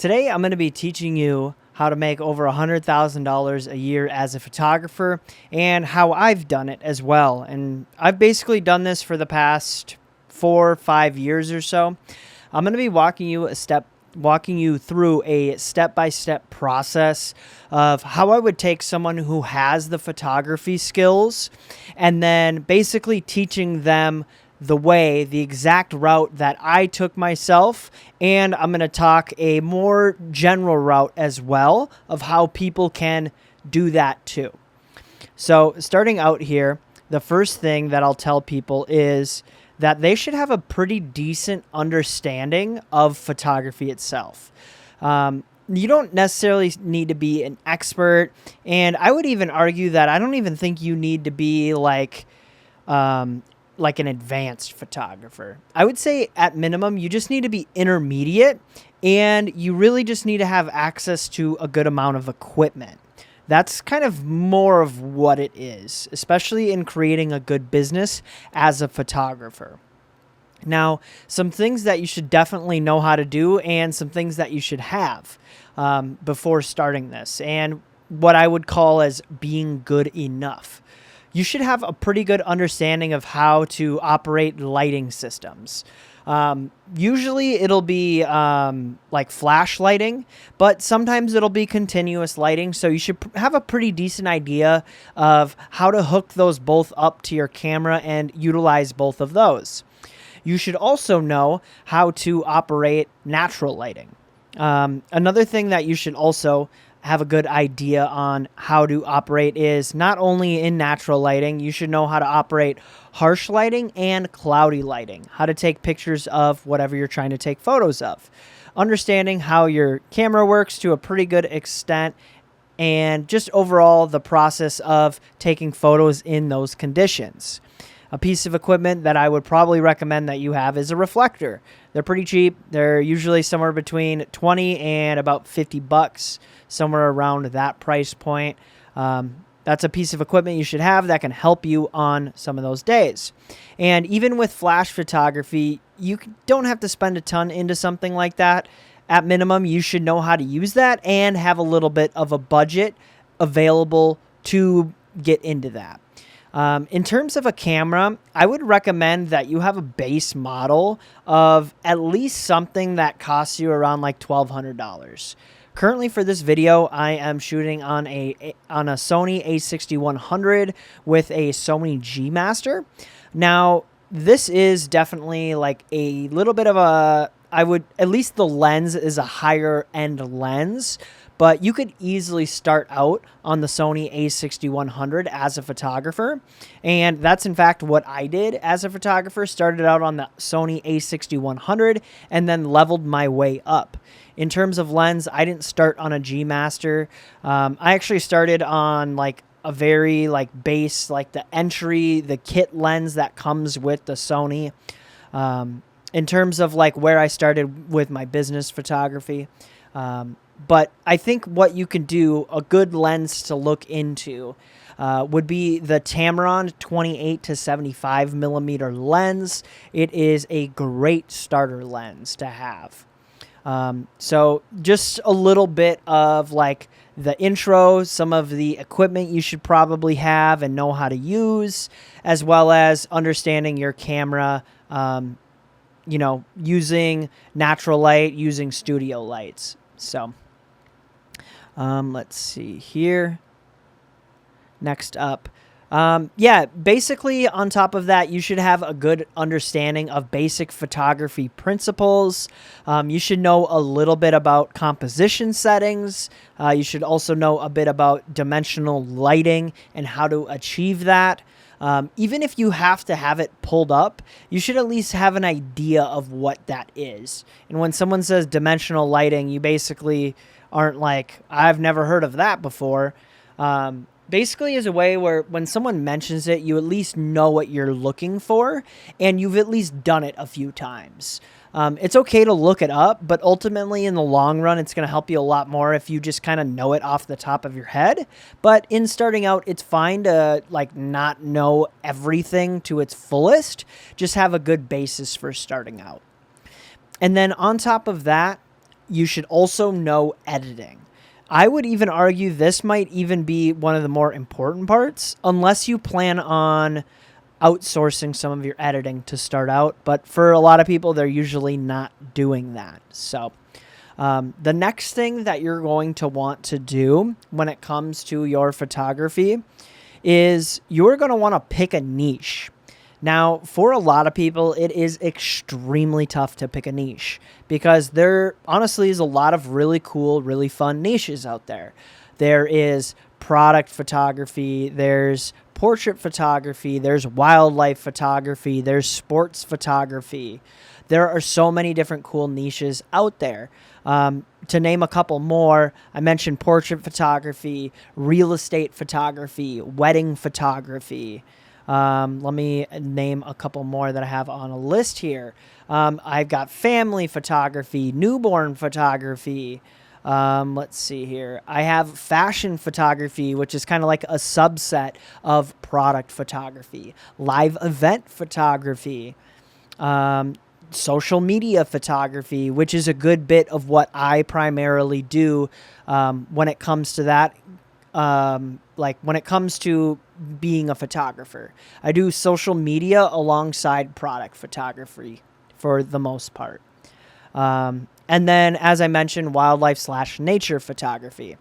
Today, I'm going to be teaching you how to make over $100,000 a year as a photographer and how I've done it as well. And I've basically done this for the past 4 or 5 years or so. I'm going to be walking you through a step-by-step process of how I would take someone who has the photography skills and then basically teaching them the exact route that I took myself. And I'm going to talk a more general route as well of how people can do that too. So starting out here, the first thing that I'll tell people is that they should have a pretty decent understanding of photography itself. You don't necessarily need to be an expert. And I would even argue that I don't even think you need to be like an advanced photographer. I would say at minimum, you just need to be intermediate and you really just need to have access to a good amount of equipment. That's kind of more of what it is, especially in creating a good business as a photographer. Now, some things that you should definitely know how to do and some things that you should have before starting this, and what I would call as being good enough. You should have a pretty good understanding of how to operate lighting systems. Usually it'll be like flash lighting, but sometimes it'll be continuous lighting. So you should have a pretty decent idea of how to hook those both up to your camera and utilize both of those. You should also know how to operate natural lighting. Another thing that you should also have a good idea on how to operate is not only in natural lighting, you should know how to operate harsh lighting and cloudy lighting, how to take pictures of whatever you're trying to take photos of, understanding how your camera works to a pretty good extent, and just overall the process of taking photos in those conditions. A piece of equipment that I would probably recommend that you have is a reflector. They're pretty cheap. They're usually somewhere between 20 and about 50 bucks, somewhere around that price point. That's a piece of equipment you should have that can help you on some of those days. And even with flash photography, you don't have to spend a ton into something like that. At minimum, you should know how to use that and have a little bit of a budget available to get into that. In terms of a camera, I would recommend that you have a base model of at least something that costs you around like $1,200. Currently for this video, I am shooting on a Sony a6100 with a Sony G Master. Now, this is definitely like a little bit of at least the lens is a higher end lens, but you could easily start out on the Sony a6100 as a photographer. And that's in fact what I did as a photographer. Started out on the Sony a6100 and then leveled my way up. In terms of lens, I didn't start on a G Master. I actually started on like a very like base, like the kit lens that comes with the Sony. In terms of like where I started with my business photography. But I think what you can do, a good lens to look into, would be the Tamron 28 to 75 millimeter lens. It is a great starter lens to have. So just a little bit of like the intro, some of the equipment you should probably have and know how to use, as well as understanding your camera, using natural light, using studio lights. So, let's see here. Next up. Basically on top of that, you should have a good understanding of basic photography principles. You should know a little bit about composition settings. You should also know a bit about dimensional lighting and how to achieve that. Even if you have to have it pulled up, you should at least have an idea of what that is. And when someone says dimensional lighting, you basically aren't like, I've never heard of that before. Basically is a way where when someone mentions it, you at least know what you're looking for and you've at least done it a few times. It's okay to look it up, but ultimately in the long run, it's going to help you a lot more if you just kind of know it off the top of your head. But in starting out, it's fine to like not know everything to its fullest. Just have a good basis for starting out. And then on top of that, you should also know editing. I would even argue this might even be one of the more important parts, unless you plan on outsourcing some of your editing to start out. But for a lot of people, they're usually not doing that. So the next thing that you're going to want to do when it comes to your photography is you're going to want to pick a niche. Now, for a lot of people, it is extremely tough to pick a niche because there honestly is a lot of really cool, really fun niches out there. There is product photography, there's portrait photography, there's wildlife photography, there's sports photography. There are so many different cool niches out there. To name a couple more, I mentioned portrait photography, real estate photography, wedding photography. Let me name a couple more that I have on a list here. I've got family photography, newborn photography. Let's see here. I have fashion photography, which is kind of like a subset of product photography, live event photography, social media photography, which is a good bit of what I primarily do when it comes to that. Like when it comes to being a photographer, I do social media alongside product photography for the most part. And then, as I mentioned, wildlife/nature photography.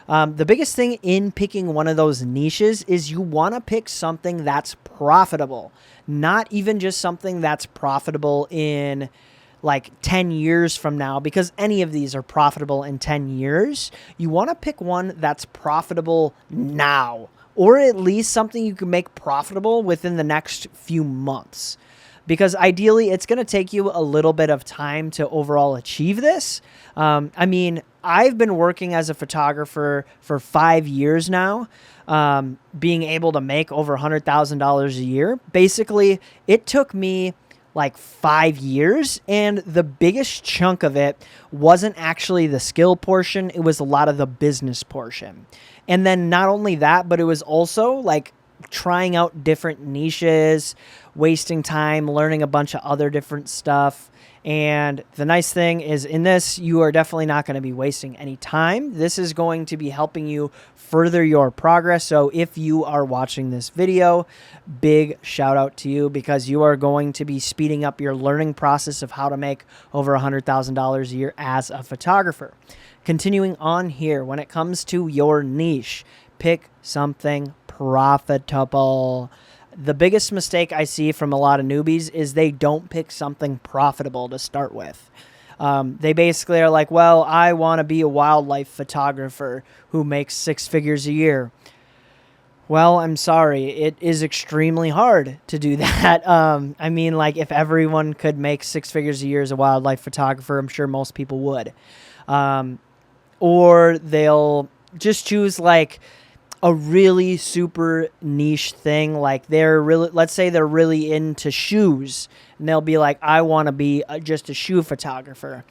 The biggest thing in picking one of those niches is you want to pick something that's profitable, not even just something that's profitable in like 10 years from now, because any of these are profitable in 10 years. You want to pick one that's profitable now, or at least something you can make profitable within the next few months. Because ideally, it's going to take you a little bit of time to overall achieve this. I mean, I've been working as a photographer for 5 years now, being able to make over $100,000 a year. Basically, it took me like 5 years, and the biggest chunk of it wasn't actually the skill portion. It was a lot of the business portion. And then not only that, but it was also like trying out different niches, wasting time, learning a bunch of other different stuff. And the nice thing is in this, you are definitely not going to be wasting any time. This is going to be helping you further your progress. So if you are watching this video, big shout out to you, because you are going to be speeding up your learning process of how to make over $100,000 a year as a photographer. Continuing on here, when it comes to your niche, pick something profitable. The biggest mistake I see from a lot of newbies is they don't pick something profitable to start with. They basically are like, well, I want to be a wildlife photographer who makes 6 figures a year. Well, I'm sorry. It is extremely hard to do that. I mean, like if everyone could make 6 figures a year as a wildlife photographer, I'm sure most people would. Or they'll just choose like a really super niche thing. Like they're really, let's say they're really into shoes, and they'll be like, I want to be just a shoe photographer.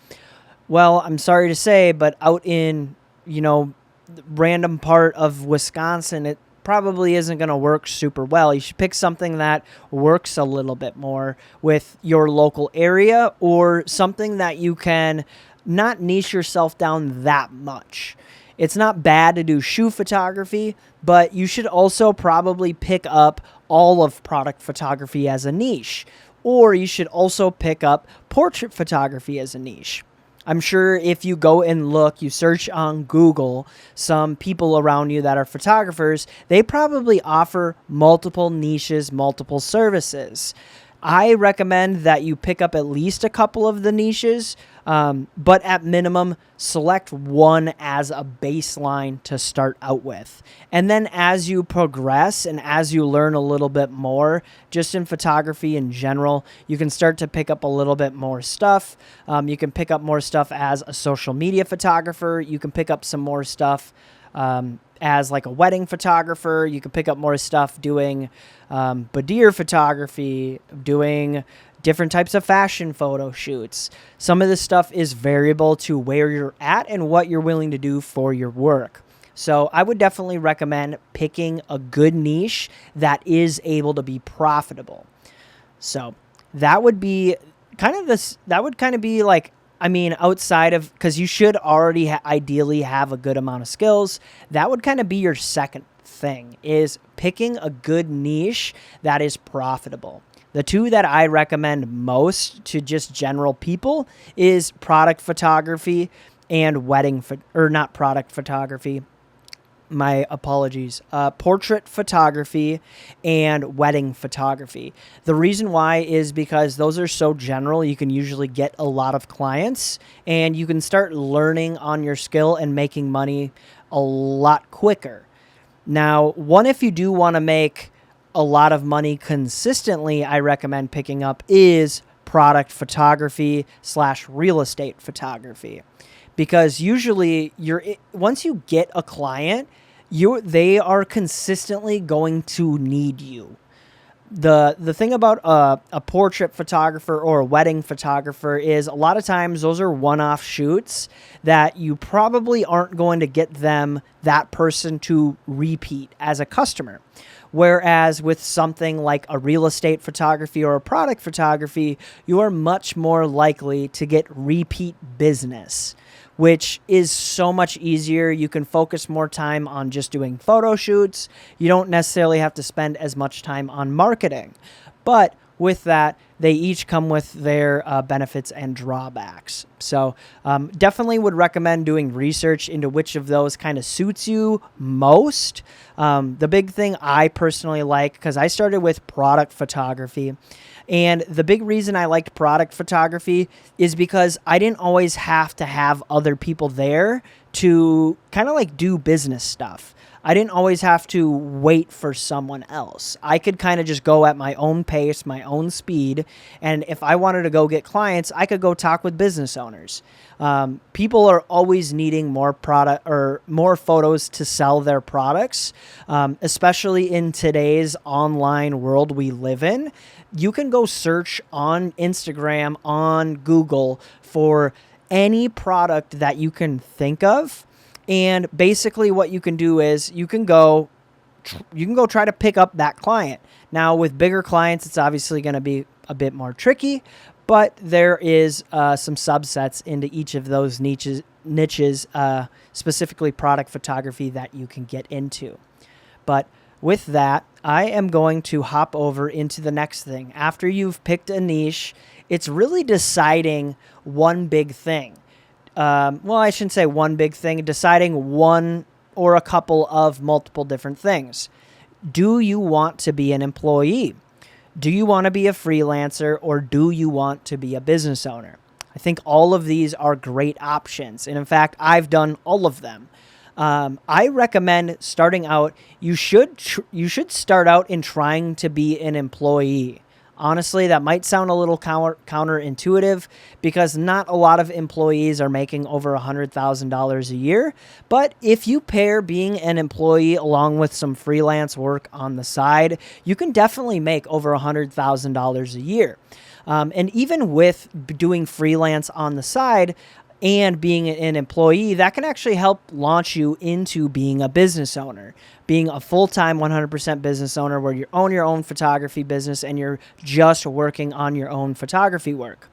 Well, I'm sorry to say, but out in, random part of Wisconsin, it probably isn't going to work super well. You should pick something that works a little bit more with your local area, or something that you can not niche yourself down that much. It's not bad to do shoe photography, but you should also probably pick up all of product photography as a niche. Or you should also pick up portrait photography as a niche. I'm sure if you go and look, you search on Google, some people around you that are photographers, they probably offer multiple niches, multiple services. I recommend that you pick up at least a couple of the niches, but at minimum, select one as a baseline to start out with. And then as you progress and as you learn a little bit more, just in photography in general, you can start to pick up a little bit more stuff. You can pick up more stuff as a social media photographer. You can pick up some more stuff as like a wedding photographer. You can pick up more stuff doing boudoir photography, doing different types of fashion photo shoots. Some of this stuff is variable to where you're at and what you're willing to do for your work. So I would definitely recommend picking a good niche that is able to be profitable. So that would be kind of like I mean, outside of, because you should already ideally have a good amount of skills, that would kind of be your second thing, is picking a good niche that is profitable. The two that I recommend most to just general people is product photography and not product photography. My apologies. Portrait photography and wedding photography. The reason why is because those are so general. You can usually get a lot of clients and you can start learning on your skill and making money a lot quicker. Now, if you do want to make a lot of money consistently, I recommend picking up is product photography / real estate photography. Because usually once you get a client, they are consistently going to need you. The thing about a portrait photographer or a wedding photographer is a lot of times those are one-off shoots that you probably aren't going to get that person to repeat as a customer. Whereas with something like a real estate photography or a product photography, you are much more likely to get repeat business, which is so much easier. You can focus more time on just doing photo shoots. You don't necessarily have to spend as much time on marketing. But with that, they each come with their benefits and drawbacks. So definitely would recommend doing research into which of those kind of suits you most. The big thing I personally like, because I started with product photography, and the big reason I liked product photography is because I didn't always have to have other people there to kind of like do business stuff. I didn't always have to wait for someone else. I could kind of just go at my own pace, my own speed. And if I wanted to go get clients, I could go talk with business owners. People are always needing more product or more photos to sell their products, especially in today's online world we live in. You can go search on Instagram, on Google for any product that you can think of. And basically what you can do is you can go try to pick up that client. Now with bigger clients, it's obviously going to be a bit more tricky, but there is some subsets into each of those niches, specifically product photography, that you can get into. But with that, I am going to hop over into the next thing. After you've picked a niche, it's really deciding one big thing. I shouldn't say one big thing, deciding one or a couple of multiple different things. Do you want to be an employee? Do you want to be a freelancer, or do you want to be a business owner? I think all of these are great options. And in fact, I've done all of them. I recommend starting out, you should start out in trying to be an employee. Honestly, that might sound a little counterintuitive because not a lot of employees are making over $100,000 a year. But if you pair being an employee along with some freelance work on the side, you can definitely make over $100,000 a year. And even with doing freelance on the side and being an employee, that can actually help launch you into being a business owner, being a full-time 100% business owner where you own your own photography business and you're just working on your own photography work,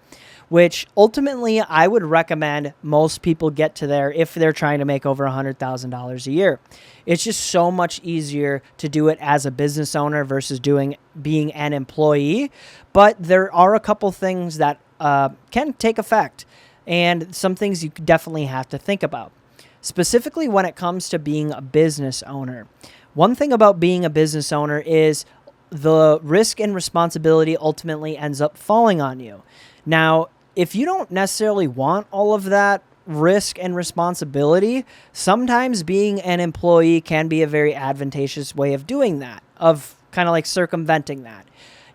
which ultimately I would recommend most people get to there if they're trying to make over $100,000 a year. It's just so much easier to do it as a business owner versus being an employee, but there are a couple things that can take effect. And some things you definitely have to think about, specifically when it comes to being a business owner. One thing about being a business owner is the risk and responsibility ultimately ends up falling on you. Now, if you don't necessarily want all of that risk and responsibility, sometimes being an employee can be a very advantageous way of doing that, of kind of like circumventing that.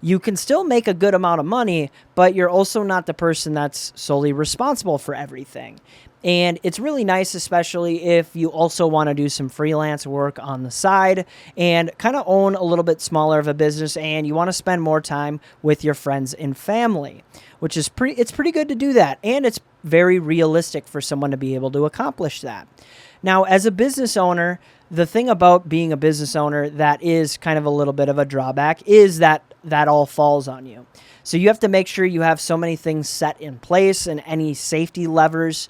You can still make a good amount of money, but you're also not the person that's solely responsible for everything. And it's really nice, especially if you also want to do some freelance work on the side and kind of own a little bit smaller of a business and you want to spend more time with your friends and family, which is it's pretty good to do that. And it's very realistic for someone to be able to accomplish that. Now, as a business owner, the thing about being a business owner that is kind of a little bit of a drawback is that that all falls on you. So you have to make sure you have so many things set in place and any safety levers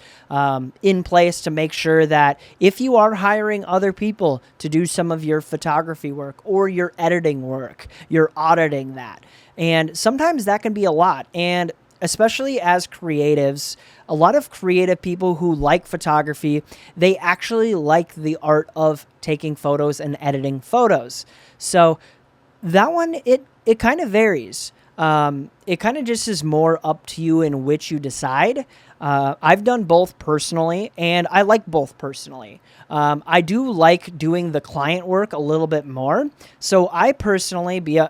in place to make sure that if you are hiring other people to do some of your photography work or your editing work, you're auditing that. And sometimes that can be a lot. And especially as creatives, a lot of creative people who like photography, they actually like the art of taking photos and editing photos. So that one, it kind of varies. It kind of just is more up to you in which you decide. I've done both personally, and I like both personally. I do like doing the client work a little bit more. So I personally,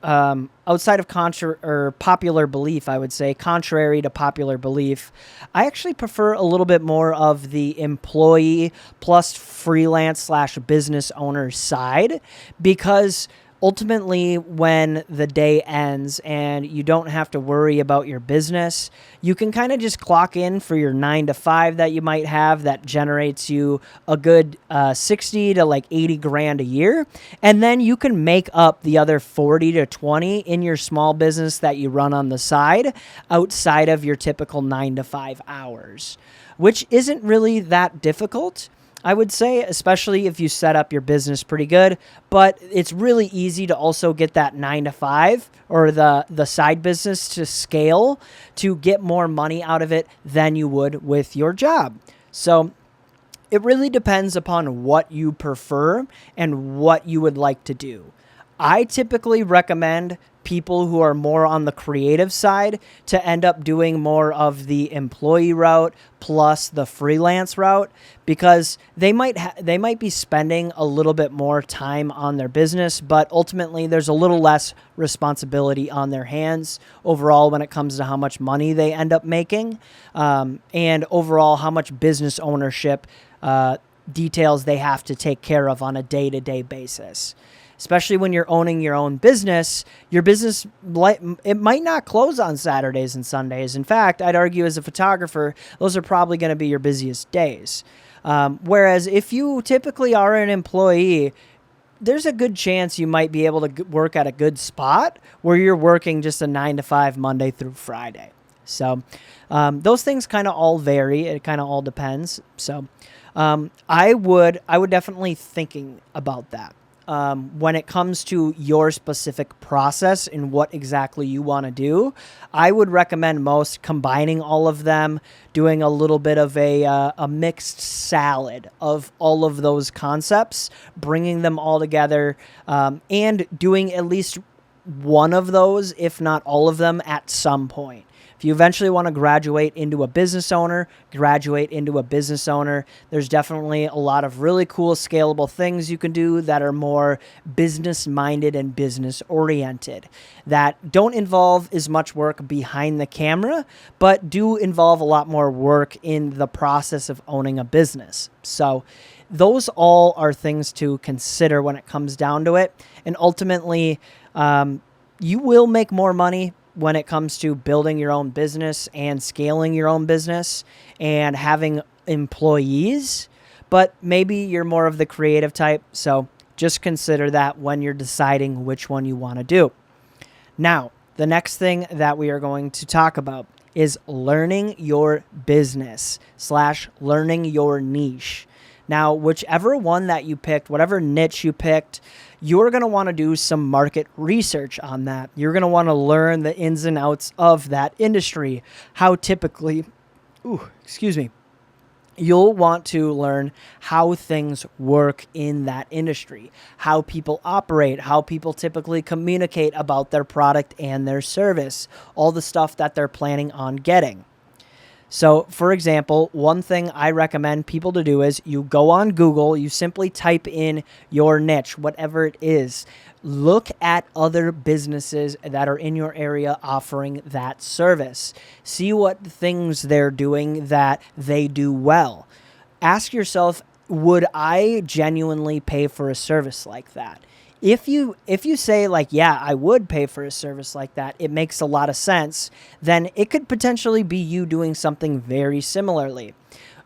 outside of popular belief, I would say, contrary to popular belief, I actually prefer a little bit more of the employee plus freelance / business owner side, because ultimately, when the day ends and you don't have to worry about your business, you can kind of just clock in for your 9 to 5 that you might have that generates you a good 60 to like 80 grand a year. And then you can make up the other 40 to 20 in your small business that you run on the side outside of your typical 9 to 5 hours, which isn't really that difficult, I would say, especially if you set up your business pretty good. But it's really easy to also get that 9 to 5 or the side business to scale to get more money out of it than you would with your job. So it really depends upon what you prefer and what you would like to do. I typically recommend people who are more on the creative side to end up doing more of the employee route plus the freelance route, because they might be spending a little bit more time on their business, but ultimately there's a little less responsibility on their hands overall when it comes to how much money they end up making, and overall how much business ownership details they have to take care of on a day-to-day basis. Especially when you're owning your own business, your business, it might not close on Saturdays and Sundays. In fact, I'd argue as a photographer, those are probably going to be your busiest days. Whereas if you typically are an employee, there's a good chance you might be able to work at a good spot where you're working just a 9 to 5 Monday through Friday. So those things kind of all vary. It kind of all depends. So I would definitely thinking about that. When it comes to your specific process and what exactly you want to do, I would recommend most combining all of them, doing a little bit of a mixed salad of all of those concepts, bringing them all together, and doing at least one of those, if not all of them, at some point. If you eventually want to graduate into a business owner, There's definitely a lot of really cool scalable things you can do that are more business-minded and business-oriented, that don't involve as much work behind the camera, but do involve a lot more work in the process of owning a business. So those all are things to consider when it comes down to it. And ultimately, you will make more money when it comes to building your own business and scaling your own business and having employees, but maybe you're more of the creative type. So just consider that when you're deciding which one you want to do. Now, the next thing that we are going to talk about is learning your business / learning your niche. Now, whichever one that you picked, whatever niche you picked, you're going to want to do some market research on that. You're going to want to learn the ins and outs of that industry, how typically, you'll want to learn how things work in that industry, how people operate, how people typically communicate about their product and their service, all the stuff that they're planning on getting. So, for example, one thing I recommend people to do is you go on Google, you simply type in your niche, whatever it is. Look at other businesses that are in your area offering that service. See what things they're doing that they do well. Ask yourself, would I genuinely pay for a service like that? If you say like, yeah, I would pay for a service like that, it makes a lot of sense, then it could potentially be you doing something very similarly.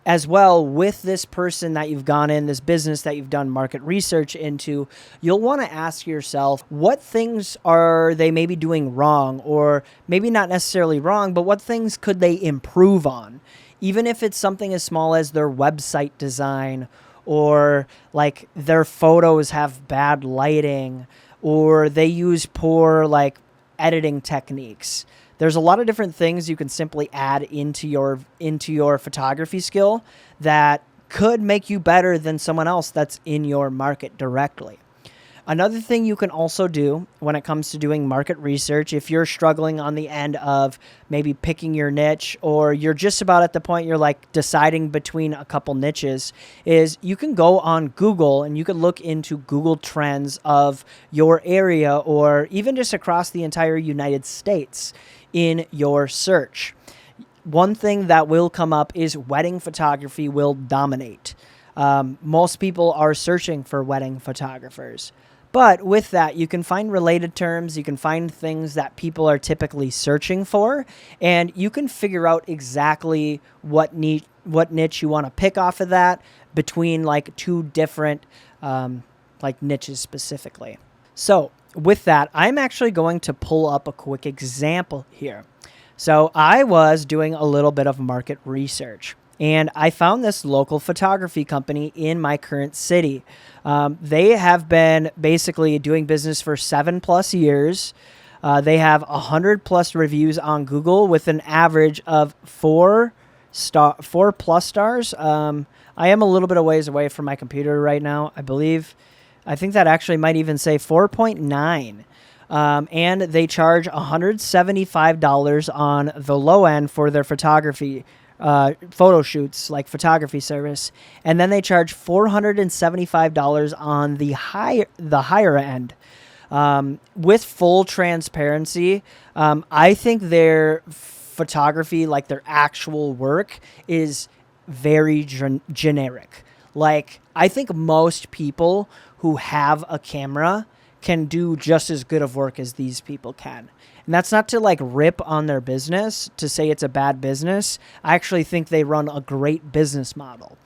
as well, with this person that you've gone in, this business that you've done market research into, you'll want to ask yourself, what things are they maybe doing wrong, or maybe not necessarily wrong, but what things could they improve on? Even if it's something as small as their website design, or like their photos have bad lighting, or they use poor like editing techniques. There's a lot of different things you can simply add into your photography skill that could make you better than someone else that's in your market directly. Another thing you can also do when it comes to doing market research, if you're struggling on the end of maybe picking your niche, or you're just about at the point you're like deciding between a couple niches, is you can go on Google and you can look into Google Trends of your area, or even just across the entire United States in your search. One thing that will come up is wedding photography will dominate. Most people are searching for wedding photographers. But with that, you can find related terms, you can find things that people are typically searching for, and you can figure out exactly what niche you want to pick off of that between like two different like niches specifically. So with that, I'm actually going to pull up a quick example here. So I was doing a little bit of market research, and I found this local photography company in my current city. They have been basically doing business for 7+ years. They have 100+ reviews on Google with an average of 4+ stars. I am a little bit of ways away from my computer right now. I think that actually might even say 4.9. And they charge $175 on the low end for their photography photo shoots, like photography service, and then they charge $475 on the higher end. With full transparency, I think their photography, like their actual work, is very generic. Like, I think most people who have a camera can do just as good of work as these people can. And that's not to like rip on their business, to say it's a bad business. I actually think they run a great business model.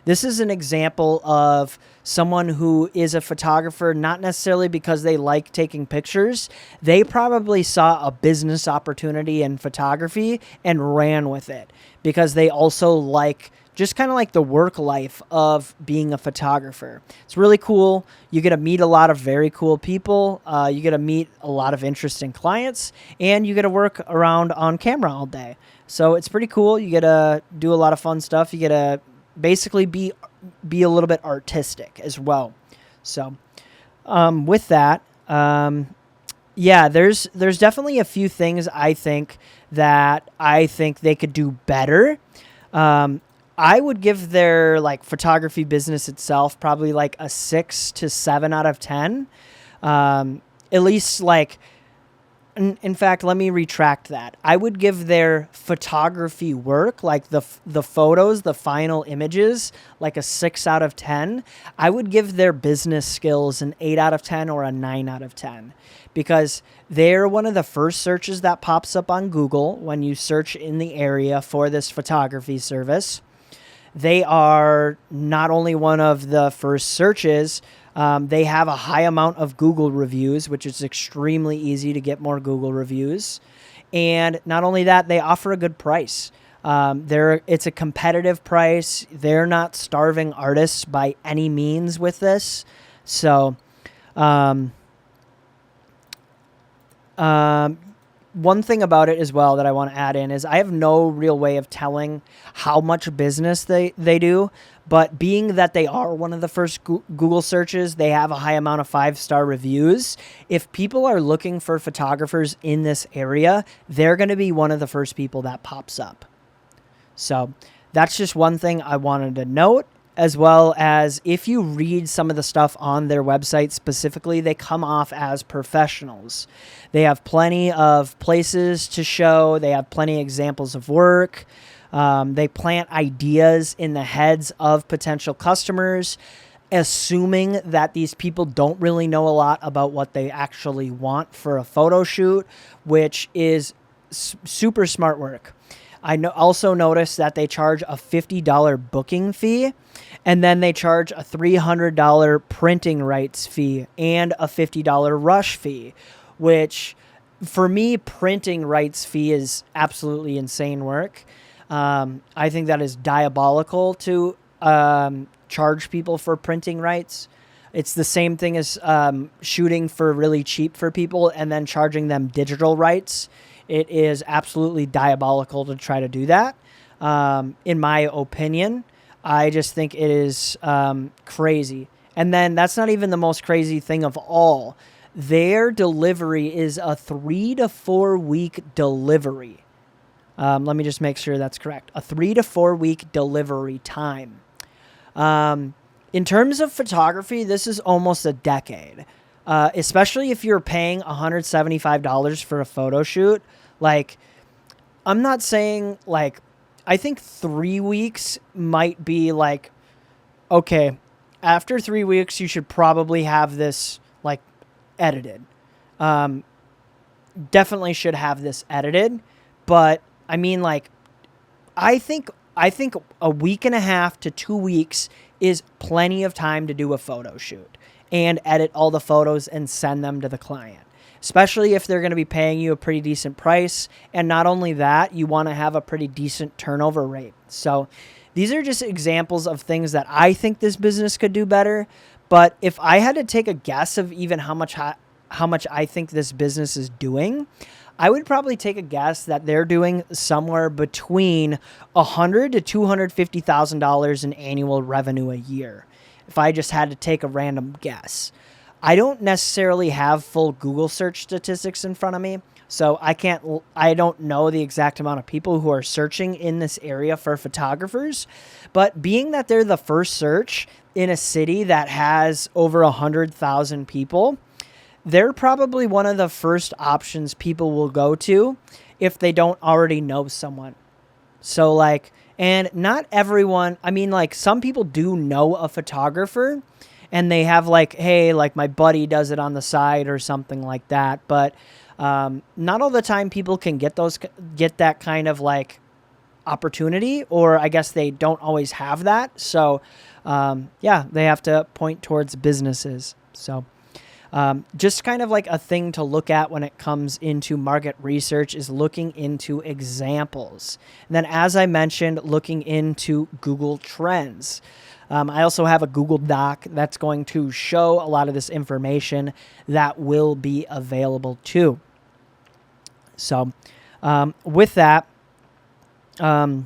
This is an example of someone who is a photographer, not necessarily because they like taking pictures. They probably saw a business opportunity in photography and ran with it because they also like just kind of like the work life of being a photographer. It's really cool. You get to meet a lot of very cool people. You get to meet a lot of interesting clients, and you get to work around on camera all day. So it's pretty cool. You get to do a lot of fun stuff. You get to basically be a little bit artistic as well. So with that, yeah, there's definitely a few things I think they could do better. I would give their like photography business itself probably like a 6 to 7 out of 10. At least like, in fact, let me retract that. I would give their photography work, like the photos, the final images, like a 6 out of 10. I would give their business skills an 8 out of 10 or a 9 out of 10, because they're one of the first searches that pops up on Google when you search in the area for this photography service. They are not only one of the first searches, they have a high amount of Google reviews, which is extremely easy to get more Google reviews. And not only that, they offer a good price. It's a competitive price. They're not starving artists by any means with this. So, one thing about it as well that I want to add in is I have no real way of telling how much business they do, but being that they are one of the first Google searches, they have a high amount of 5-star reviews. If people are looking for photographers in this area, they're going to be one of the first people that pops up. So that's just one thing I wanted to note. As well as if you read some of the stuff on their website specifically, they come off as professionals. They have plenty of places to show. They have plenty of examples of work. They plant ideas in the heads of potential customers, assuming that these people don't really know a lot about what they actually want for a photo shoot, which is super smart work. Also noticed that they charge a $50 booking fee, and then they charge a $300 printing rights fee and a $50 rush fee, which for me, printing rights fee is absolutely insane work. I think that is diabolical to charge people for printing rights. It's the same thing as shooting for really cheap for people and then charging them digital rights. It is absolutely diabolical to try to do that. In my opinion, I just think it is crazy. And then that's not even the most crazy thing of all. Their delivery is a 3 to 4 week delivery. Let me just make sure that's correct. A 3 to 4 week delivery time. In terms of photography, this is almost a decade. Especially if you're paying $175 for a photo shoot. Like, I'm not saying, like, I think 3 weeks might be like, okay, after 3 weeks, you should probably have this, like, edited. Definitely should have this edited. But, I mean, like, I think a week and a half to 2 weeks is plenty of time to do a photo shoot and edit all the photos and send them to the client, especially if they're going to be paying you a pretty decent price. And not only that, you want to have a pretty decent turnover rate. So these are just examples of things that I think this business could do better. But if I had to take a guess of even how much I think this business is doing, I would probably take a guess that they're doing somewhere between $100,000 to $250,000 in annual revenue a year, if I just had to take a random guess. I don't necessarily have full Google search statistics in front of me, so I don't know the exact amount of people who are searching in this area for photographers. But being that they're the first search in a city that has over 100,000 people, they're probably one of the first options people will go to if they don't already know someone. So, like, and not everyone, I mean, like, some people do know a photographer and they have, like, hey, like, my buddy does it on the side or something like that. But not all the time people can get that kind of, like, opportunity, or I guess they don't always have that. So, yeah, they have to point towards businesses. So, just kind of like a thing to look at when it comes into market research is looking into examples. And then, as I mentioned, looking into Google Trends. I also have a Google Doc that's going to show a lot of this information that will be available too. So with that, the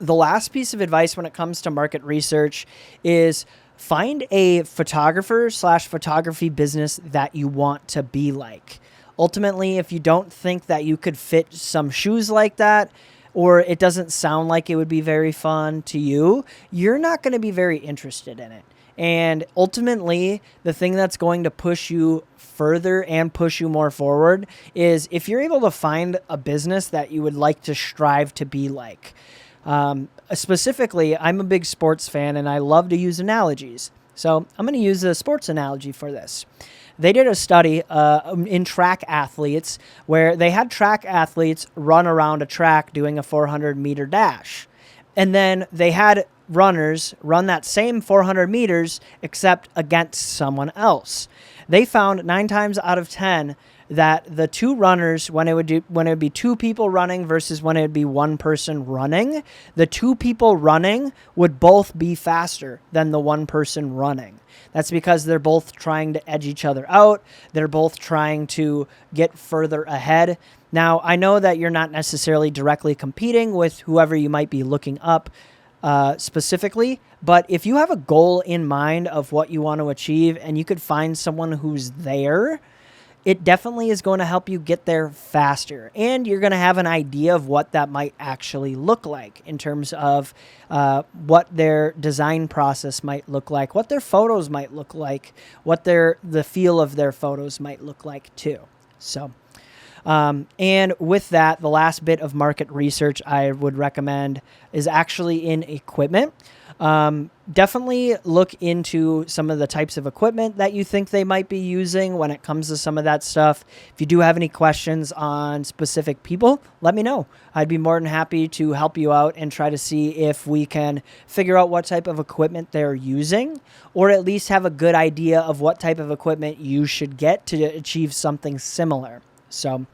last piece of advice when it comes to market research is find a photographer/photography business that you want to be like. Ultimately, if you don't think that you could fit some shoes like that, or it doesn't sound like it would be very fun to you, you're not going to be very interested in it. And ultimately, the thing that's going to push you further and push you more forward is if you're able to find a business that you would like to strive to be like. Specifically, I'm a big sports fan and I love to use analogies. So I'm going to use a sports analogy for this. They did a study in track athletes where they had track athletes run around a track doing a 400-meter dash. And then they had runners run that same 400 meters except against someone else. They found 9 times out of 10 that the two runners, when it would be two people running versus when it would be one person running, the two people running would both be faster than the one person running. That's because they're both trying to edge each other out. They're both trying to get further ahead. Now, I know that you're not necessarily directly competing with whoever you might be looking up specifically, but if you have a goal in mind of what you want to achieve and you could find someone who's there, it definitely is going to help you get there faster. And you're going to have an idea of what that might actually look like in terms of what their design process might look like, what their photos might look like, what the feel of their photos might look like too. So And with that, the last bit of market research I would recommend is actually in equipment. Definitely look into some of the types of equipment that you think they might be using when it comes to some of that stuff. If you do have any questions on specific people, let me know. I'd be more than happy to help you out and try to see if we can figure out what type of equipment they're using, or at least have a good idea of what type of equipment you should get to achieve something similar. So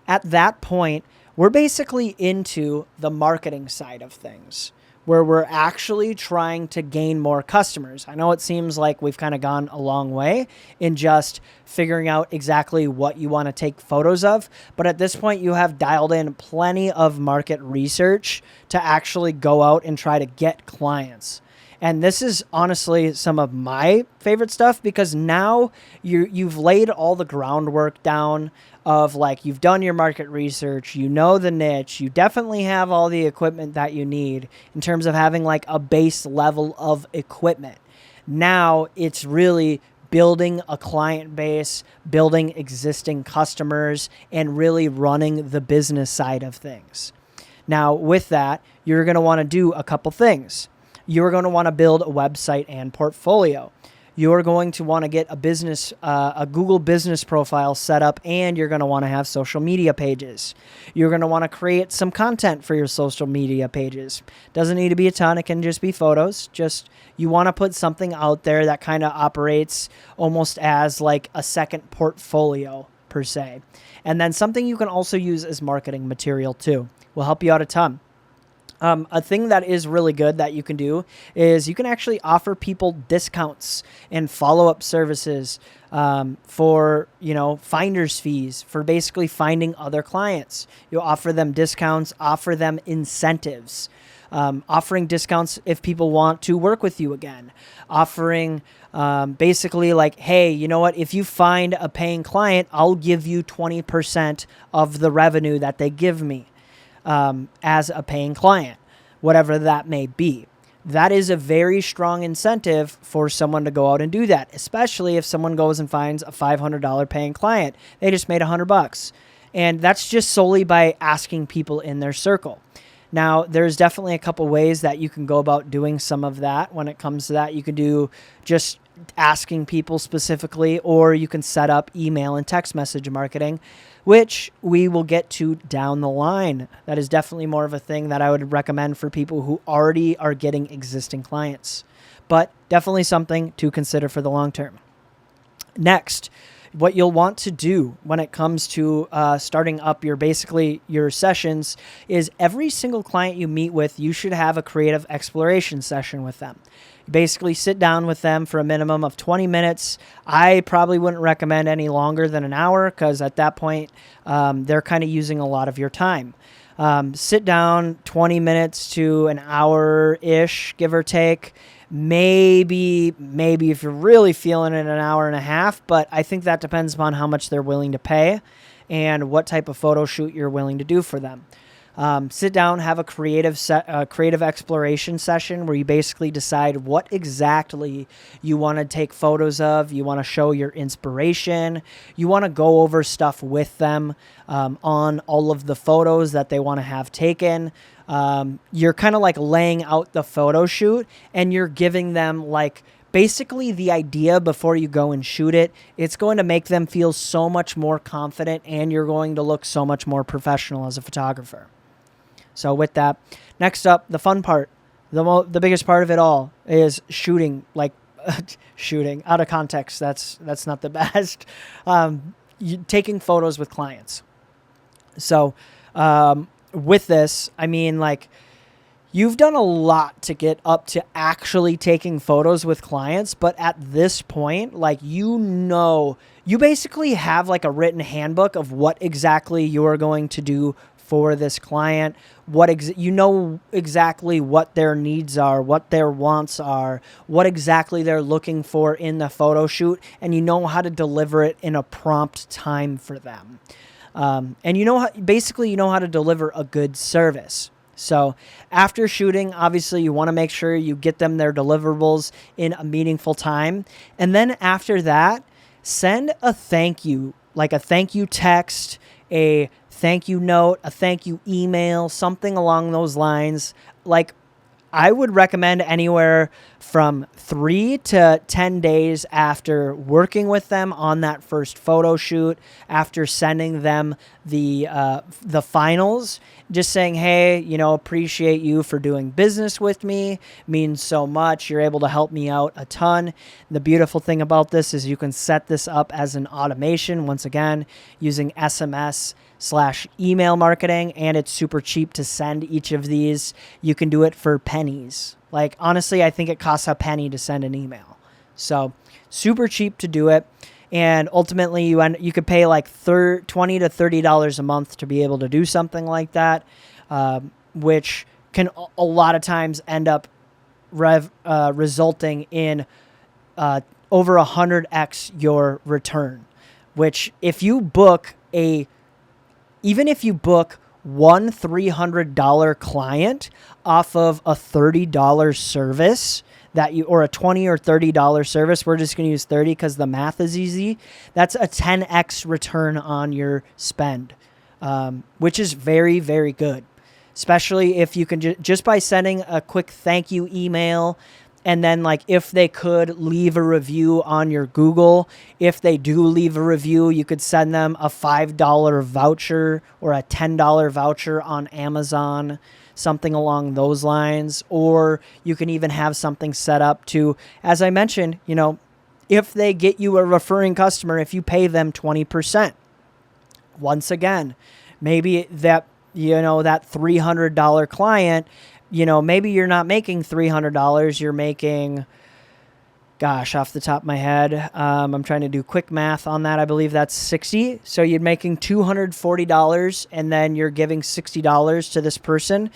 at that point, we're basically into the marketing side of things, where we're actually trying to gain more customers. I know it seems like we've kind of gone a long way in just figuring out exactly what you want to take photos of, but at this point you have dialed in plenty of market research to actually go out and try to get clients. And this is honestly some of my favorite stuff, because now you've laid all the groundwork down of, like, you've done your market research, you know the niche, you definitely have all the equipment that you need in terms of having like a base level of equipment. Now it's really building a client base, building existing customers, and really running the business side of things. Now with that, you're going to want to do a couple things. You're going to want to build a website and portfolio. You're going to want to get a Google business profile set up, and you're going to want to have social media pages. You're going to want to create some content for your social media pages. Doesn't need to be a ton. It can just be photos. Just, you want to put something out there that kind of operates almost as like a second portfolio per se. And then something you can also use as marketing material too. Will help you out a ton. A thing that is really good that you can do is you can actually offer people discounts and follow-up services for, finder's fees for basically finding other clients. You'll offer them discounts, offer them incentives, offering discounts if people want to work with you again, offering basically like, hey, you know what? If you find a paying client, I'll give you 20% of the revenue that they give me. As a paying client, whatever that may be. That is a very strong incentive for someone to go out and do that, especially if someone goes and finds a $500 paying client. They just made $100. And that's just solely by asking people in their circle. Now, there's definitely a couple ways that you can go about doing some of that. When it comes to that, you can do just asking people specifically, or you can set up email and text message marketing, which we will get to down the line. That is definitely more of a thing that I would recommend for people who already are getting existing clients, but definitely something to consider for the long term. Next, what you'll want to do when it comes to starting up your sessions is every single client you meet with, you should have a creative exploration session with them. You basically sit down with them for a minimum of 20 minutes. I probably wouldn't recommend any longer than an hour, because at that point, they're kind of using a lot of your time. Sit down 20 minutes to an hour-ish, give or take. Maybe if you're really feeling it, an hour and a half, but I think that depends upon how much they're willing to pay and what type of photo shoot you're willing to do for them. Sit down, have a creative exploration session where you basically decide what exactly you want to take photos of. You want to show your inspiration. You want to go over stuff with them on all of the photos that they want to have taken. You're kind of like laying out the photo shoot, and you're giving them like basically the idea before you go and shoot it. It's going to make them feel so much more confident, and you're going to look so much more professional as a photographer. So with that, next up, the fun part, the biggest part of it all is shooting, like shooting out of context. That's not the best. Taking photos with clients. So with this, I mean, like, you've done a lot to get up to actually taking photos with clients, but at this point, like, you basically have like a written handbook of what exactly you're going to do for this client, exactly what their needs are, what their wants are, what exactly they're looking for in the photo shoot, and you know how to deliver it in a prompt time for them. And you know how to deliver a good service. So after shooting, obviously you want to make sure you get them their deliverables in a meaningful time. And then after that, send a thank you, like a thank you text a thank you note, a thank you email, something along those lines. Like, I would recommend anywhere from 3 to 10 days after working with them on that first photo shoot, after sending them the finals, just saying, hey, appreciate you for doing business with me. Means so much. You're able to help me out a ton. The beautiful thing about this is you can set this up as an automation, once again, using SMS/email marketing, and it's super cheap to send each of these. You can do it for pennies. Like, honestly, I think it costs a penny to send an email. So super cheap to do it. And ultimately, you could pay like $20 to $30 a month to be able to do something like that, which can a lot of times end up resulting in over 100x your return. Which, even if you book one $300 client off of a $30 service or a $20 or $30 service, we're just going to use 30 because the math is easy. That's a 10x return on your spend, which is very, very good. Especially if you can just by sending a quick thank you email. And then, like, if they could leave a review on your Google, if they do leave a review, you could send them a $5 voucher or a $10 voucher on Amazon, something along those lines. Or you can even have something set up to, as I mentioned, if they get you a referring customer, if you pay them 20%, once again, maybe that $300 client, maybe you're not making $300. You're making, off the top of my head, I'm trying to do quick math on that. I believe that's 60. So you're making $240 and then you're giving $60 to this person.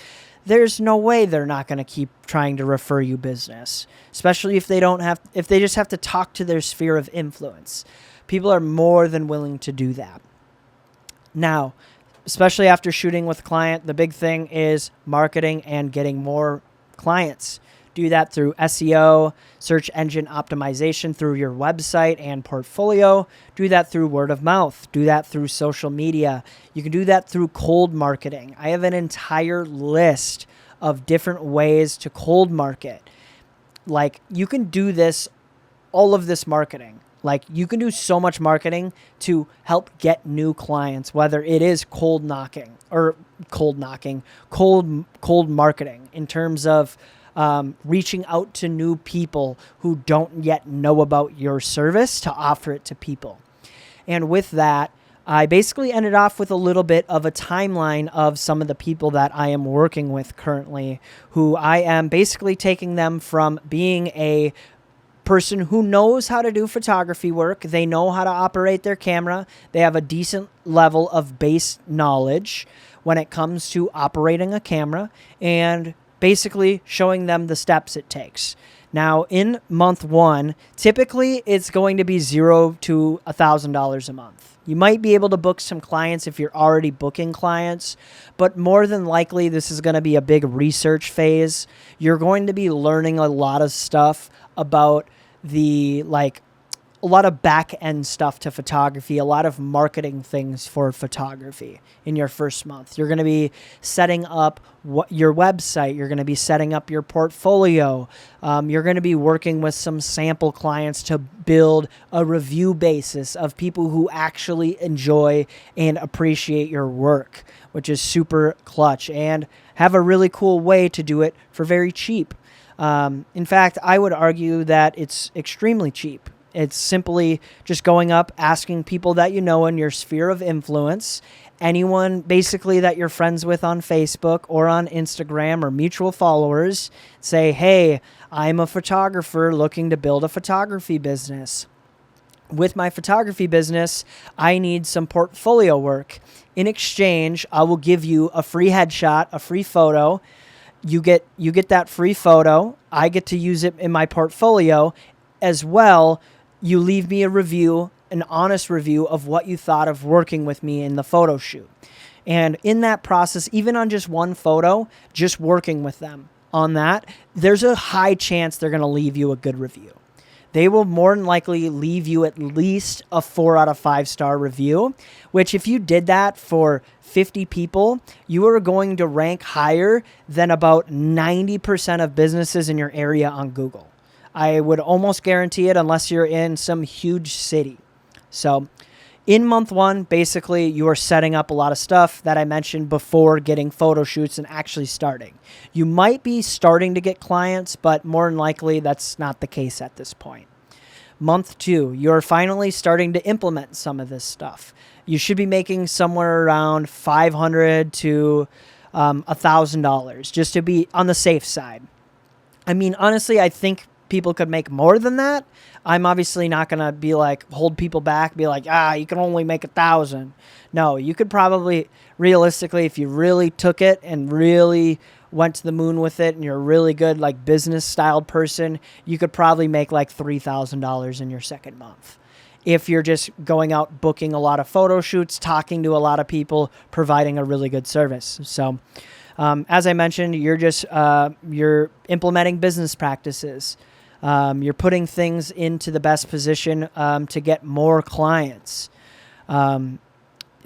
There's no way they're not going to keep trying to refer you business, especially if they just have to talk to their sphere of influence. People are more than willing to do that. Now, especially after shooting with a client, the big thing is marketing and getting more clients. Do that through SEO, search engine optimization through your website and portfolio. Do that through word of mouth. Do that through social media. You can do that through cold marketing. I have an entire list of different ways to cold market. Like, you can do all of this marketing. Like, you can do so much marketing to help get new clients, whether it is cold marketing in terms of reaching out to new people who don't yet know about your service to offer it to people. And with that, I basically ended off with a little bit of a timeline of some of the people that I am working with currently, who I am basically taking them from being a person who knows how to do photography work. They know how to operate their camera. They have a decent level of base knowledge when it comes to operating a camera, and basically showing them the steps it takes. Now, in month 1, typically it's going to be $0 to $1,000 a month. You might be able to book some clients if you're already booking clients, but more than likely this is going to be a big research phase. You're going to be learning a lot of stuff about a lot of back-end stuff to photography, a lot of marketing things for photography in your first month. You're going to be setting up your website. You're going to be setting up your portfolio. You're going to be working with some sample clients to build a review basis of people who actually enjoy and appreciate your work, which is super clutch, and have a really cool way to do it for very cheap. In fact, I would argue that it's extremely cheap. It's simply just going up, asking people that you know in your sphere of influence, anyone basically that you're friends with on Facebook or on Instagram or mutual followers, say, hey, I'm a photographer looking to build a photography business. With my photography business, I need some portfolio work. In exchange, I will give you a free headshot, a free photo. You get that free photo. I get to use it in my portfolio as well. You leave me a review, an honest review of what you thought of working with me in the photo shoot. And in that process, even on just one photo, just working with them on that, there's a high chance they're going to leave you a good review. they will more than likely leave you at least a 4 out of 5 star review, which if you did that for 50 people, you are going to rank higher than about 90% of businesses in your area on Google. I would almost guarantee it unless you're in some huge city. So in month 1, basically, you are setting up a lot of stuff that I mentioned before getting photo shoots and actually starting. You might be starting to get clients, but more than likely, that's not the case at this point. Month 2, you're finally starting to implement some of this stuff. You should be making somewhere around $500 to $1,000 just to be on the safe side. I mean, honestly, I think people could make more than that. I'm obviously not going to be like, hold people back, be like, you can only make 1,000. No, you could probably, realistically, if you really took it and really went to the moon with it and you're a really good, like, business styled person, you could probably make like $3,000 in your second month. If you're just going out, booking a lot of photo shoots, talking to a lot of people, providing a really good service. So, as I mentioned, you're implementing business practices. You're putting things into the best position to get more clients.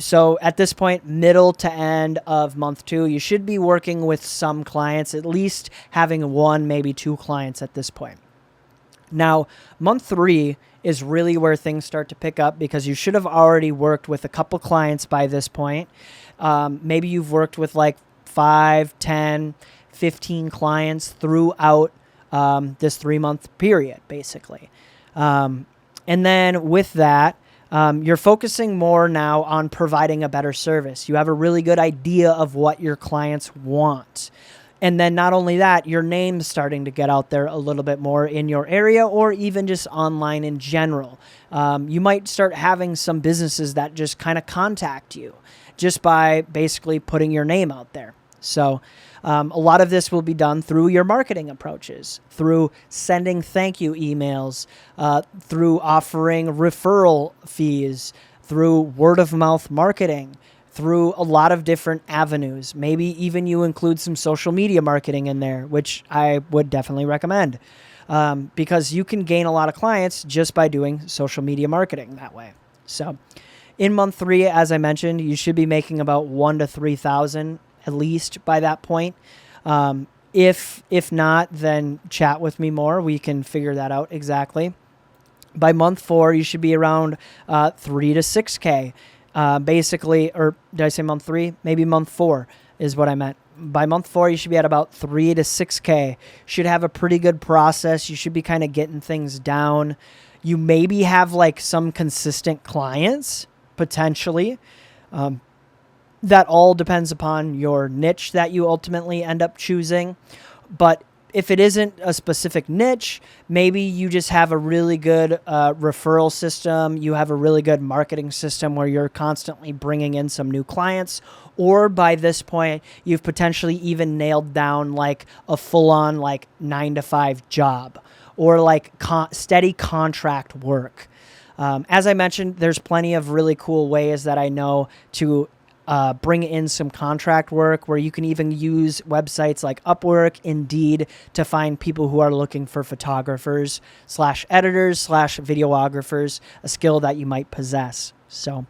So at this point, middle to end of month 2, you should be working with some clients, at least having 1, maybe 2 clients at this point. Now, month 3 is really where things start to pick up because you should have already worked with a couple clients by this point. Maybe you've worked with like 5, 10, 15 clients throughout this 3-month period, basically. And then with that, you're focusing more now on providing a better service. You have a really good idea of what your clients want. And then not only that, your name's starting to get out there a little bit more in your area or even just online in general. You might start having some businesses that just kind of contact you just by basically putting your name out there. So a lot of this will be done through your marketing approaches, through sending thank you emails, through offering referral fees, through word of mouth marketing, through a lot of different avenues. Maybe even you include some social media marketing in there, which I would definitely recommend because you can gain a lot of clients just by doing social media marketing that way. So in month 3, as I mentioned, you should be making about 1,000 to 3,000 at least by that point. If not, then chat with me more. We can figure that out exactly. By month 4, you should be around 3 to 6K. Basically, or did I say month 3? Maybe month 4 is what I meant. By month 4, you should be at about 3 to 6K. Should have a pretty good process. You should be kind of getting things down. You maybe have like some consistent clients, potentially. That all depends upon your niche that you ultimately end up choosing. But if it isn't a specific niche, maybe you just have a really good referral system. You have a really good marketing system where you're constantly bringing in some new clients. Or by this point, you've potentially even nailed down like a full-on like 9-to-5 job or like steady contract work. As I mentioned, there's plenty of really cool ways that I know to bring in some contract work where you can even use websites like Upwork, Indeed to find people who are looking for photographers /editors /videographers, a skill that you might possess. So,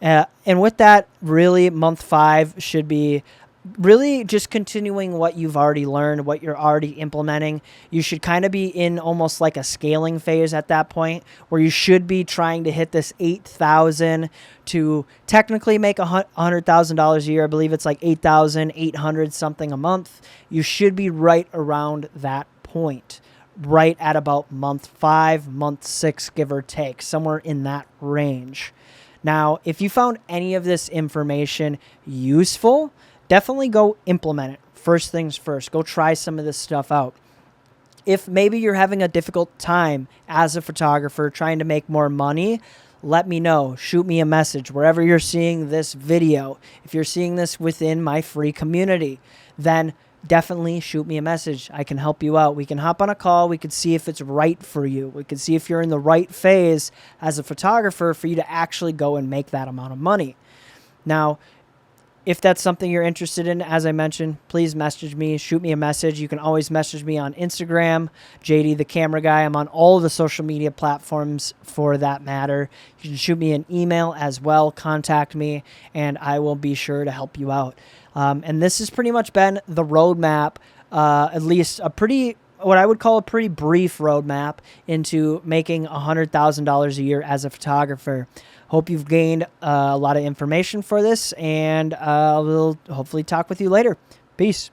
and with that, really month 5 should be really just continuing what you've already learned, what you're already implementing. You should kind of be in almost like a scaling phase at that point where you should be trying to hit this 8,000 to technically make $100,000 a year. I believe it's like 8,800 something a month. You should be right around that point, right at about month 5, month 6, give or take, somewhere in that range. Now, if you found any of this information useful, definitely go implement it. First things first, go try some of this stuff out. If maybe you're having a difficult time as a photographer trying to make more money, let me know. Shoot me a message wherever you're seeing this video. If you're seeing this within my free community, then definitely shoot me a message. I can help you out. We can hop on a call. We could see if it's right for you. We could see if you're in the right phase as a photographer for you to actually go and make that amount of money. Now, If that's something you're interested in, as I mentioned, please message me, shoot me a message. You can always message me on Instagram, JD the Camera Guy. I'm on all the social media platforms for that matter. You can shoot me an email as well, contact me, and I will be sure to help you out. And this has pretty much been the roadmap, at least a pretty, what I would call a pretty brief roadmap into making $100,000 a year as a photographer. Hope you've gained a lot of information for this, and we'll hopefully talk with you later. Peace.